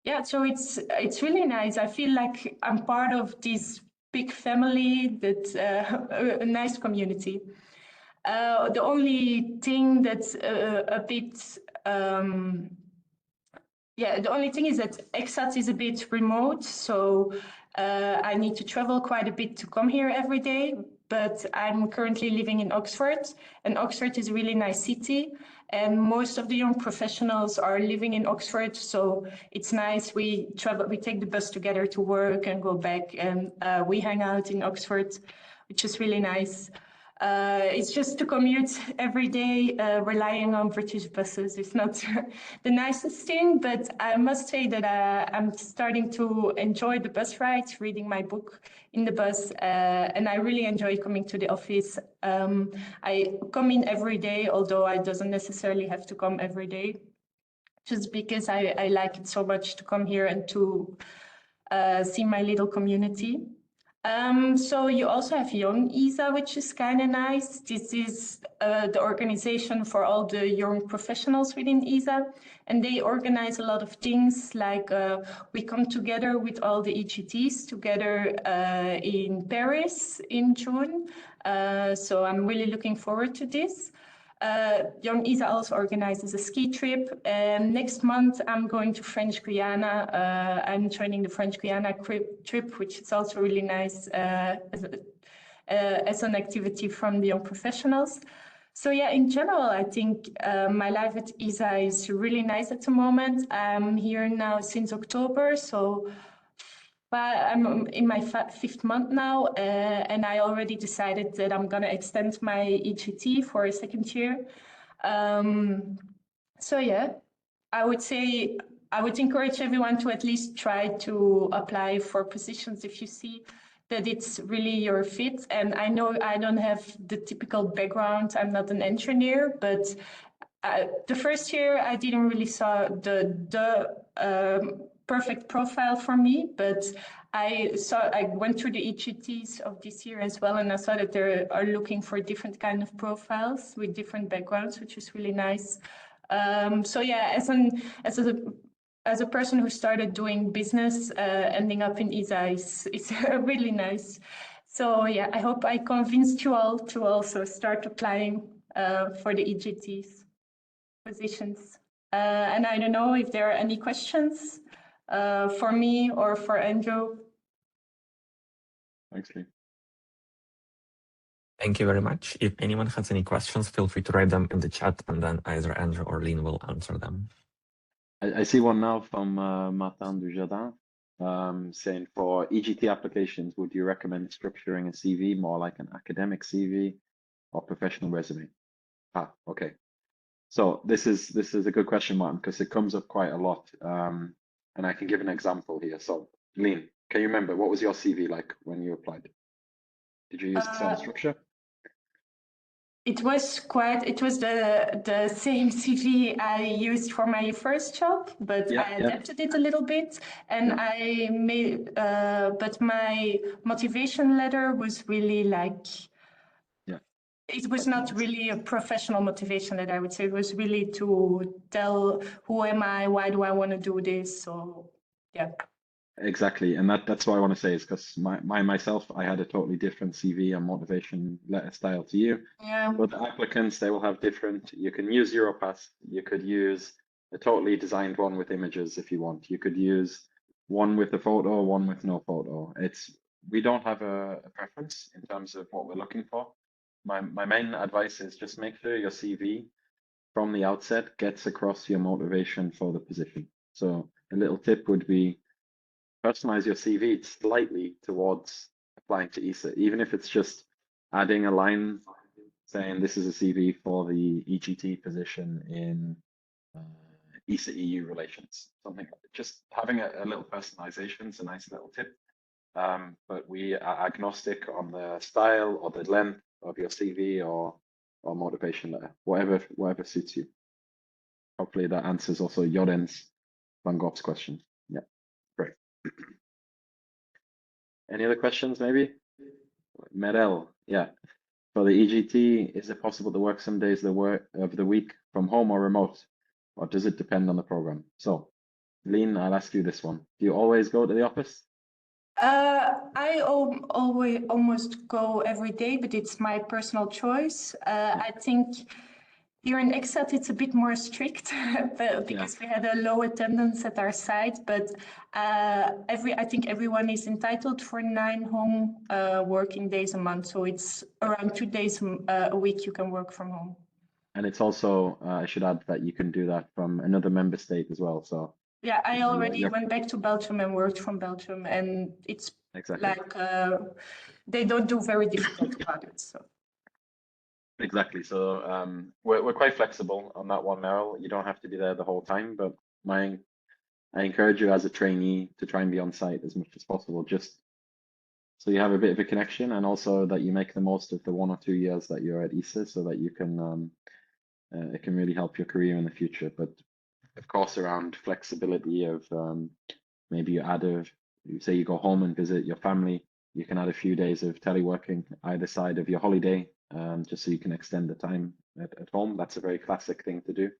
Yeah, so it's really nice. I feel like I'm part of this big family, that a nice community. The only thing that's a bit, the only thing is that EXAT is a bit remote, so I need to travel quite a bit to come here every day. But I'm currently living in Oxford, and Oxford is a really nice city. And most of the young professionals are living in Oxford, so it's nice. We take the bus together to work and go back, and we hang out in Oxford, which is really nice. It's just to commute every day, relying on British buses. It's not the nicest thing, but I must say that I'm starting to enjoy the bus rides, reading my book in the bus, and I really enjoy coming to the office. I come in every day, although I doesn't necessarily have to come every day, just because I like it so much to come here and to see my little community. So you also have Young ESA, which is kind of nice. This is the organization for all the young professionals within ESA, and they organize a lot of things. Like we come together with all the EGTs together in Paris in June. So I'm really looking forward to this. Young ESA also organizes a ski trip, and next month I'm going to French Guiana. I'm joining the French Guiana trip, which is also really nice as an activity from the young professionals. So yeah, in general, I think my life at ESA is really nice at the moment. I'm here now since October, so I'm in my 5th month now, and I already decided that I'm going to extend my EGT for a 2nd year. So yeah, I would encourage everyone to at least try to apply for positions if you see that it's really your fit. And I know I don't have the typical background. I'm not an engineer, but the first year I didn't really saw the perfect profile for me, but I went through the EGTs of this year as well, and I saw that they are looking for different kind of profiles with different backgrounds, which is really nice. So yeah, as a person who started doing business, ending up in ESA is really nice. So yeah, I hope I convinced you all to also start applying for the EGTs positions. And I don't know if there are any questions for me or for Andrew. Thanks, Lee. Thank you very much. If anyone has any questions, feel free to write them in the chat, and then either Andrew or Lien will answer them. I see one now from Martin Dujardin saying, for EGT applications, would you recommend structuring a CV more like an academic CV or professional resume? Okay. So this is a good question, Martin, because it comes up quite a lot, and I can give an example here. So, Lien, can you remember what was your CV like when you applied? Did you use the same structure? It was the same CV I used for my first job, but I adapted it a little bit, and I made. But my motivation letter was really like. It was not really a professional motivation letter, I would say. It was really to tell who am I, why do I want to do this. So yeah. Exactly, and that's what I want to say is because myself, I had a totally different CV and motivation letter style to you. Yeah. But the applicants, they will have different. You can use Europass. You could use a totally designed one with images if you want. You could use one with a photo, one with no photo. We don't have a preference in terms of what we're looking for. My main advice is just make sure your CV from the outset gets across your motivation for the position. So a little tip would be personalize your CV slightly towards applying to ESA, even if it's just adding a line saying this is a CV for the EGT position in ESA EU relations. Something just having a little personalization is a nice little tip. But we are agnostic on the style or the length of your CV or motivation letter, whatever suits you. Hopefully that answers also Joren's Van Gogh's question. Yeah, great. Any other questions, maybe? Merel, yeah. For the EGT, is it possible to work some days of the week from home or remote? Or does it depend on the program? So, Lien, I'll ask you this one. Do you always go to the office? I always almost go every day, but it's my personal choice. I think here in EXAT, it's a bit more strict because we had a low attendance at our site, but I think everyone is entitled for 9 home working days a month. So it's around 2 days a week you can work from home. And it's also, I should add that you can do that from another member state as well. So yeah, I already went back to Belgium and worked from Belgium, and it's like they don't do very difficult about it. So. Exactly. So we're quite flexible on that one, Meryl. You don't have to be there the whole time, but I encourage you as a trainee to try and be on site as much as possible, just so you have a bit of a connection, and also that you make the most of the 1 or 2 years that you're at ESA, so that you can it can really help your career in the future. But of course, around flexibility of maybe you say you go home and visit your family, you can add a few days of teleworking either side of your holiday, just so you can extend the time at home. That's a very classic thing to do.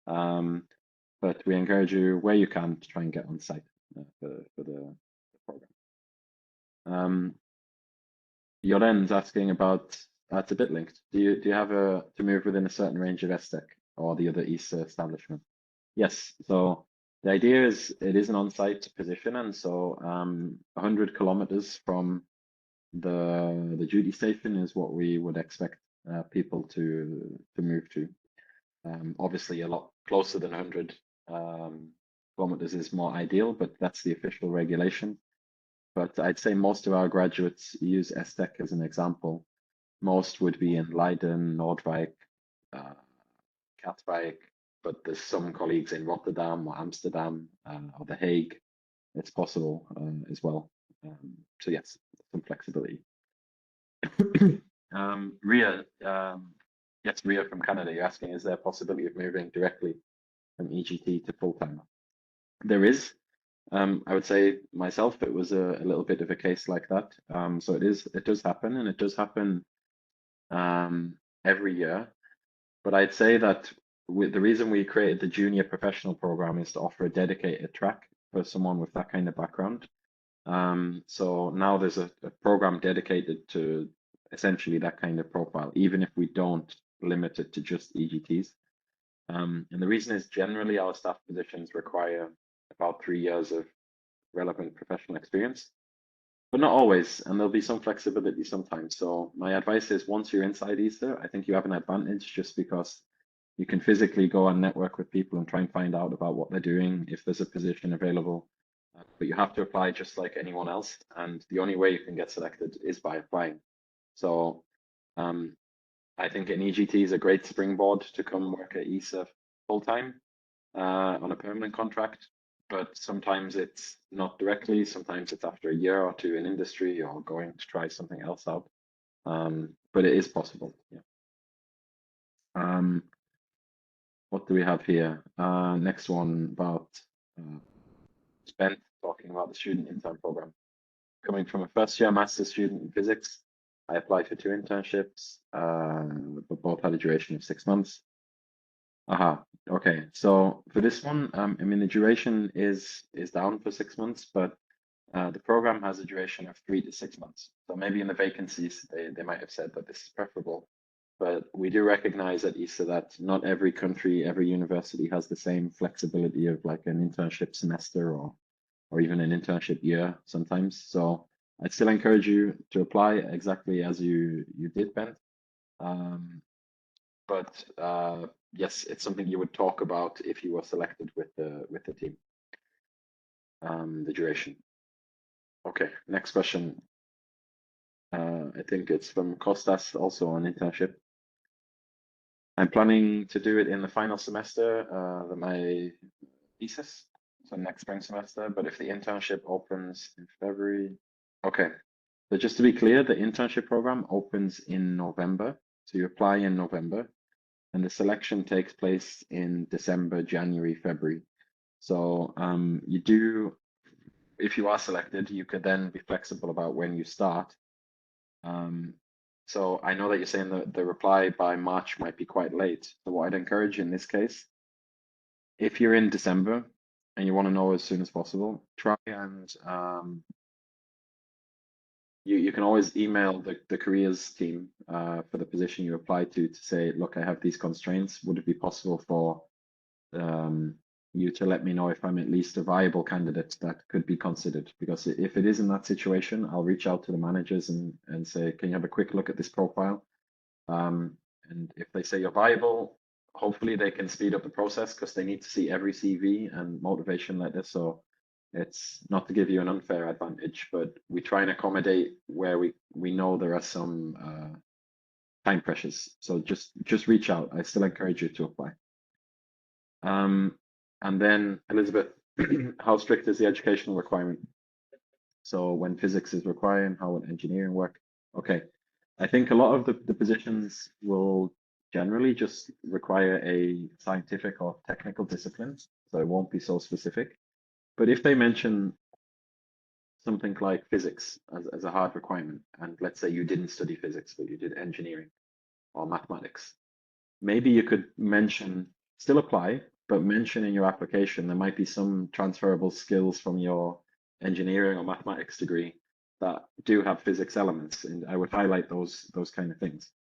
But we encourage you where you can to try and get on site for the program. Joren's asking about, that's a bit linked. Do you have to move within a certain range of ESTEC or the other ESA establishment? Yes. So the idea is it is an on-site position, and so 100 kilometers from the duty station is what we would expect people to move to. Obviously, a lot closer than 100 kilometers is more ideal, but that's the official regulation. But I'd say most of our graduates use ESTEC as an example. Most would be in Leiden, Noordwijk, Katwijk, but there's some colleagues in Rotterdam or Amsterdam or The Hague. It's possible as well. So yes, some flexibility. Ria, yes, Ria from Canada, you're asking, is there a possibility of moving directly from EGT to full-time? There is. I would say myself, it was a little bit of a case like that. So it does happen, and it does happen every year. But I'd say that the reason we created the junior professional program is to offer a dedicated track for someone with that kind of background. So now there's a program dedicated to essentially that kind of profile, even if we don't limit it to just EGTs. And the reason is generally our staff positions require about 3 years of relevant professional experience, but not always, and there'll be some flexibility sometimes. So my advice is once you're inside ESA, I think you have an advantage just because you can physically go and network with people and try and find out about what they're doing, if there's a position available. But you have to apply just like anyone else, and the only way you can get selected is by applying. So I think an EGT is a great springboard to come work at ESA full-time on a permanent contract, but sometimes it's not directly, sometimes it's after a year or two in industry or going to try something else out. But it is possible, yeah. What do we have here? Next one about Spent talking about the student intern program. Coming from a first-year master's student in physics, I applied for 2 internships, but both had a duration of 6 months. Okay. So for this one, I mean, the duration is down for 6 months, but The program has a duration of 3 to 6 months. So maybe in the vacancies, they might have said that this is preferable. But we do recognize at ESA that not every country, every university has the same flexibility of like an internship semester or even an internship year sometimes. So I'd still encourage you to apply exactly as you did, Ben. But yes, it's something you would talk about if you were selected with the team. The duration. Okay, next question. I think it's from Kostas, also on internship. I'm planning to do it in the final semester of my thesis, so next spring semester. But if the internship opens in February, okay. So just to be clear, the internship program opens in November. So you apply in November, and the selection takes place in December, January, February. So you do, if you are selected, you could then be flexible about when you start. So I know that you're saying that the reply by March might be quite late. So what I'd encourage in this case, if you're in December and you want to know as soon as possible, try and you can always email the careers team for the position you apply to say, look, I have these constraints. Would it be possible for you to let me know if I'm at least a viable candidate that could be considered? Because if it is in that situation, I'll reach out to the managers and say, can you have a quick look at this profile? And if they say you're viable, hopefully they can speed up the process because they need to see every CV and motivation letter. So it's not to give you an unfair advantage, but we try and accommodate where we know there are some time pressures. So just reach out. I still encourage you to apply. And then Elizabeth, how strict is the educational requirement? So when physics is required, how would engineering work? Okay, I think a lot of the positions will generally just require a scientific or technical discipline, so it won't be so specific. But if they mention something like physics as a hard requirement, and let's say you didn't study physics, but you did engineering or mathematics, maybe you could mention, still apply, but mention in your application there might be some transferable skills from your engineering or mathematics degree that do have physics elements, and I would highlight those kind of things,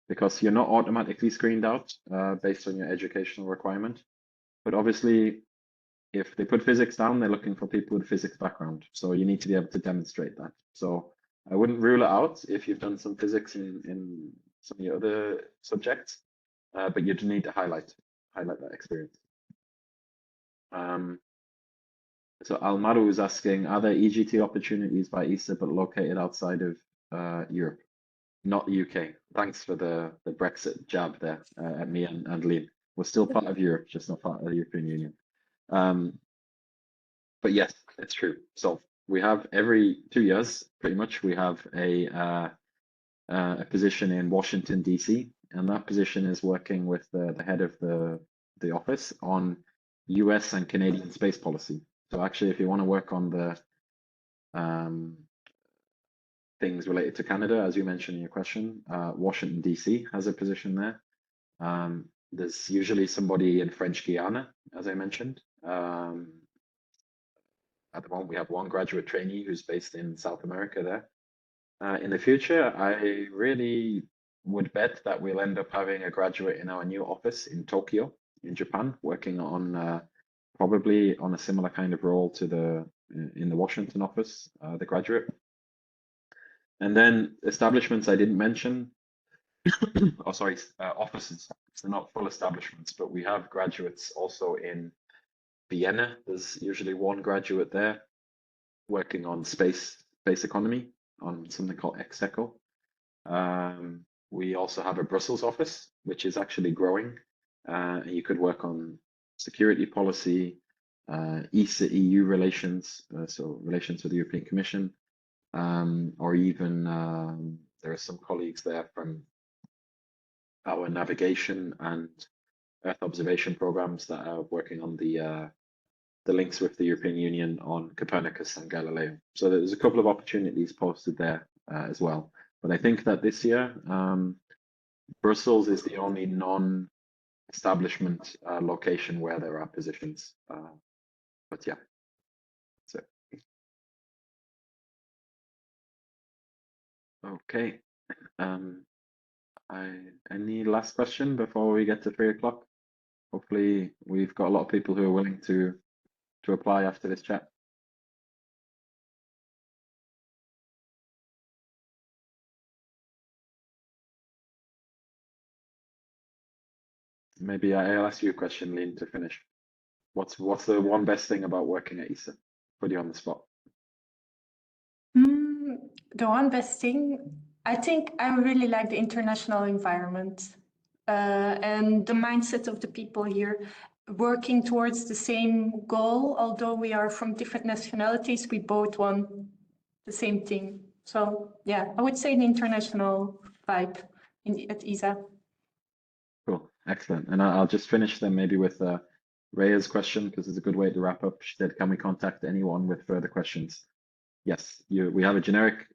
because you're not automatically screened out based on your educational requirement. But obviously, if they put physics down, they're looking for people with a physics background, so you need to be able to demonstrate that. So I wouldn't rule it out if you've done some physics in some of your other subjects, but you do need to highlight that experience. So Almaru is asking, are there EGT opportunities by ESA but located outside of Europe, not the UK? Thanks for the Brexit jab there at me and Lien. We're still part of Europe, just not part of the European Union. But yes, it's true. So we have every 2 years, pretty much, we have a position in Washington, DC, and that position is working with the head of the office on US and Canadian space policy. So actually, if you want to work on the things related to Canada, as you mentioned in your question, Washington, DC has a position there. There's usually somebody in French Guiana, as I mentioned. At the moment, we have one graduate trainee who's based in South America there. In the future, I really would bet that we'll end up having a graduate in our new office in Tokyo, in Japan, working on probably on a similar kind of role to in the Washington office, the graduate. And then establishments I didn't mention, oh sorry, offices. They're not full establishments, but we have graduates also in Vienna. There's usually one graduate there working on space economy on something called XECO. We also have a Brussels office, which is actually growing. You could work on security policy, ESA EU relations, so relations with the European Commission, or even there are some colleagues there from our navigation and Earth observation programs that are working on the links with the European Union on Copernicus and Galileo. So there's a couple of opportunities posted there as well. But I think that this year, Brussels is the only non-establishment location where there are positions. But yeah, that's it. Okay. Any last question before we get to 3 o'clock? Hopefully we've got a lot of people who are willing to apply after this chat. Maybe I'll ask you a question, Lien, to finish. What's the one best thing about working at ESA? Put you on the spot. The one best thing, I think I really like the international environment and the mindset of the people here, working towards the same goal. Although we are from different nationalities, we both want the same thing. So yeah, I would say the international vibe at ESA. Cool, excellent. And I'll just finish then maybe with Rhea's question, because it's a good way to wrap up. She said, can we contact anyone with further questions? Yes, we have a generic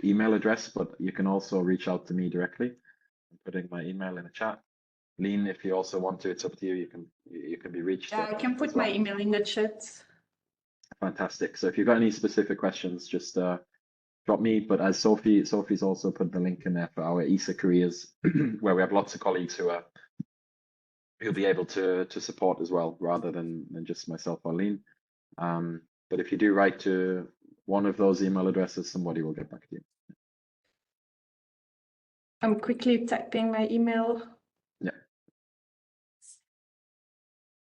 email address, but you can also reach out to me directly. I'm putting my email in the chat. Lien, if you also want to, it's up to you. You can be reached. Yeah, I can put my email in the chat. Fantastic. So if you've got any specific questions, just drop me. But as Sophie's also put the link in there for our ESA careers, where we have lots of colleagues who'll be able to support as well, rather than just myself or Lien. But if you do write to one of those email addresses, somebody will get back to you. I'm quickly typing my email. Yeah.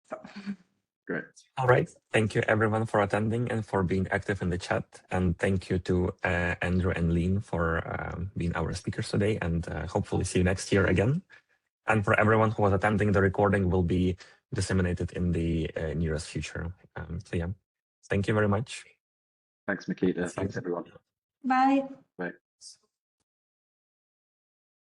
So. Great. All right. Thank you everyone for attending and for being active in the chat. And thank you to Andrew and Lien for being our speakers today, and hopefully see you next year again. And for everyone who was attending, the recording will be disseminated in the nearest future. So yeah, thank you very much. Thanks, Makita. Thanks, everyone. Bye.